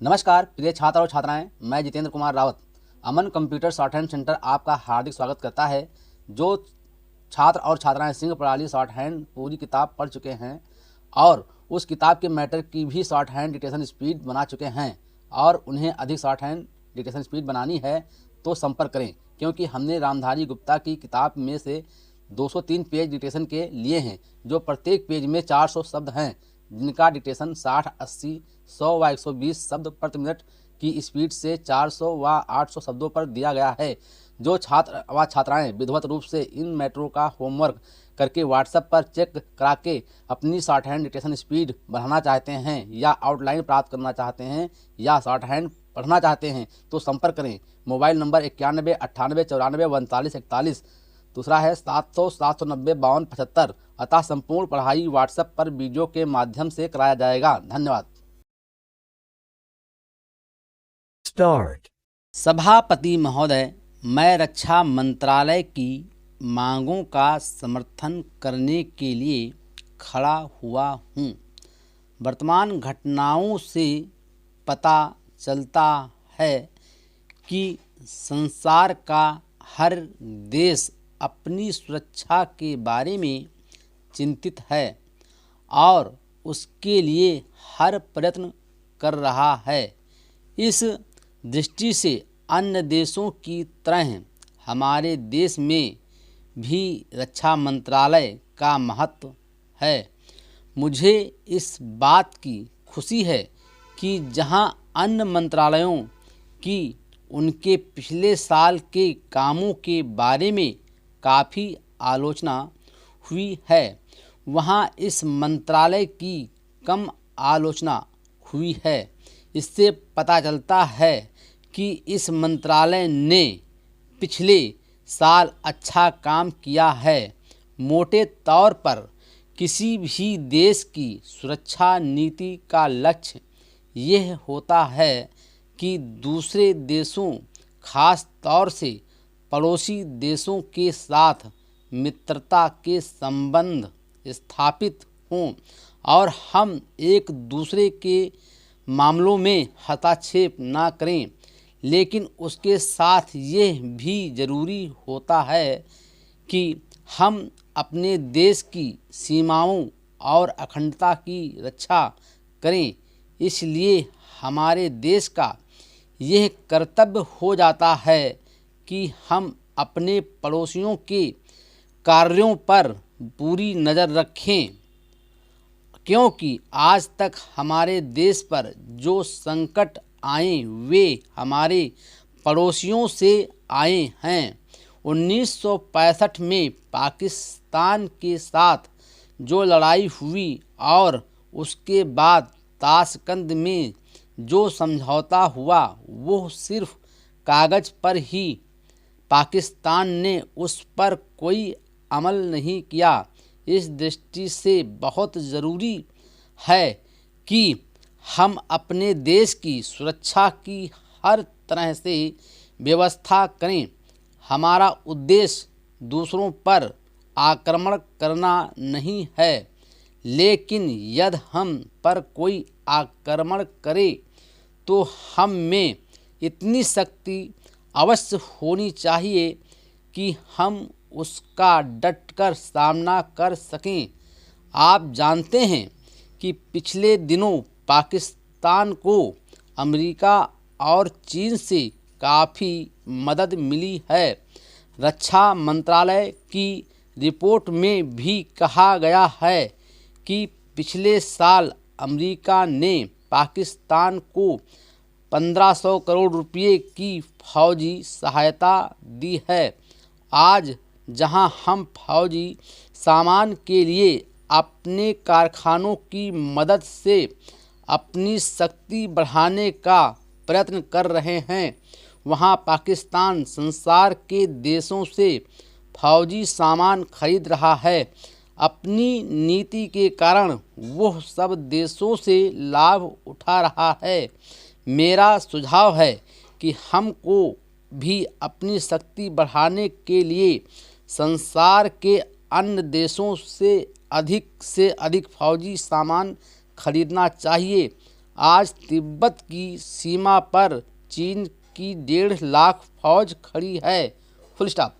नमस्कार प्रिय छात्र और छात्राएं, मैं जितेंद्र कुमार रावत अमन कंप्यूटर शॉर्ट हैंड सेंटर आपका हार्दिक स्वागत करता है। जो छात्र और छात्राएं सिंह प्रणाली शॉर्ट हैंड पूरी किताब पढ़ चुके हैं और उस किताब के मैटर की भी शॉर्ट हैंड डिक्टेशन स्पीड बना चुके हैं और उन्हें अधिक शॉर्ट हैंड डिक्टेशन स्पीड बनानी है तो संपर्क करें, क्योंकि हमने रामधारी गुप्ता की किताब में से 203 पेज डिक्टेशन के लिए हैं, जो प्रत्येक पेज में 400 शब्द हैं, जिनका डिक्टेशन 60, 80, 100 व 120 शब्द प्रति मिनट की स्पीड से 400 व 800 शब्दों पर दिया गया है। जो छात्र व छात्राएं विधिवत रूप से इन मैटरों का होमवर्क करके व्हाट्सएप पर चेक करा के अपनी शॉर्ट हैंड डिक्टेशन स्पीड बढ़ाना चाहते हैं या आउटलाइन प्राप्त करना चाहते हैं या शॉर्ट हैंड पढ़ना चाहते हैं तो संपर्क करें। मोबाइल नंबर 91 98 94 39 41, दूसरा है 700 790 52 75। अतः संपूर्ण पढ़ाई व्हाट्सएप पर वीडियो के माध्यम से कराया जाएगा। धन्यवाद। Start. सभापति महोदय, मैं रक्षा मंत्रालय की मांगों का समर्थन करने के लिए खड़ा हुआ हूँ। वर्तमान घटनाओं से पता चलता है कि संसार का हर देश अपनी सुरक्षा के बारे में चिंतित है और उसके लिए हर प्रयत्न कर रहा है। इस दृष्टि से अन्य देशों की तरह हमारे देश में भी रक्षा मंत्रालय का महत्व है। मुझे इस बात की खुशी है कि जहां अन्य मंत्रालयों की उनके पिछले साल के कामों के बारे में काफ़ी आलोचना हुई है, वहां इस मंत्रालय की कम आलोचना हुई है। इससे पता चलता है कि इस मंत्रालय ने पिछले साल अच्छा काम किया है। मोटे तौर पर किसी भी देश की सुरक्षा नीति का लक्ष्य यह होता है कि दूसरे देशों, खास तौर से पड़ोसी देशों के साथ मित्रता के संबंध स्थापित हों और हम एक दूसरे के मामलों में हस्तक्षेप न करें। लेकिन उसके साथ यह भी ज़रूरी होता है कि हम अपने देश की सीमाओं और अखंडता की रक्षा करें। इसलिए हमारे देश का यह कर्तव्य हो जाता है कि हम अपने पड़ोसियों के कार्यों पर पूरी नज़र रखें, क्योंकि आज तक हमारे देश पर जो संकट आए वे हमारे पड़ोसियों से आए हैं। 1965 में पाकिस्तान के साथ जो लड़ाई हुई और उसके बाद ताशकंद में जो समझौता हुआ वो सिर्फ कागज़ पर ही। पाकिस्तान ने उस पर कोई अमल नहीं किया। इस दृष्टि से बहुत ज़रूरी है कि हम अपने देश की सुरक्षा की हर तरह से व्यवस्था करें। हमारा उद्देश्य दूसरों पर आक्रमण करना नहीं है, लेकिन यदि हम पर कोई आक्रमण करे तो हम में इतनी शक्ति अवश्य होनी चाहिए कि हम उसका डटकर सामना कर सकें। आप जानते हैं कि पिछले दिनों पाकिस्तान को अमेरिका और चीन से काफ़ी मदद मिली है। रक्षा मंत्रालय की रिपोर्ट में भी कहा गया है कि पिछले साल अमेरिका ने पाकिस्तान को 1500 करोड़ रुपये की फौजी सहायता दी है। आज जहां हम फौजी सामान के लिए अपने कारखानों की मदद से अपनी शक्ति बढ़ाने का प्रयत्न कर रहे हैं, वहां पाकिस्तान संसार के देशों से फौजी सामान खरीद रहा है। अपनी नीति के कारण वह सब देशों से लाभ उठा रहा है। मेरा सुझाव है कि हमको भी अपनी शक्ति बढ़ाने के लिए संसार के अन्य देशों से अधिक फौजी सामान खरीदना चाहिए। आज तिब्बत की सीमा पर चीन की 1.5 लाख फौज खड़ी है। Full stop.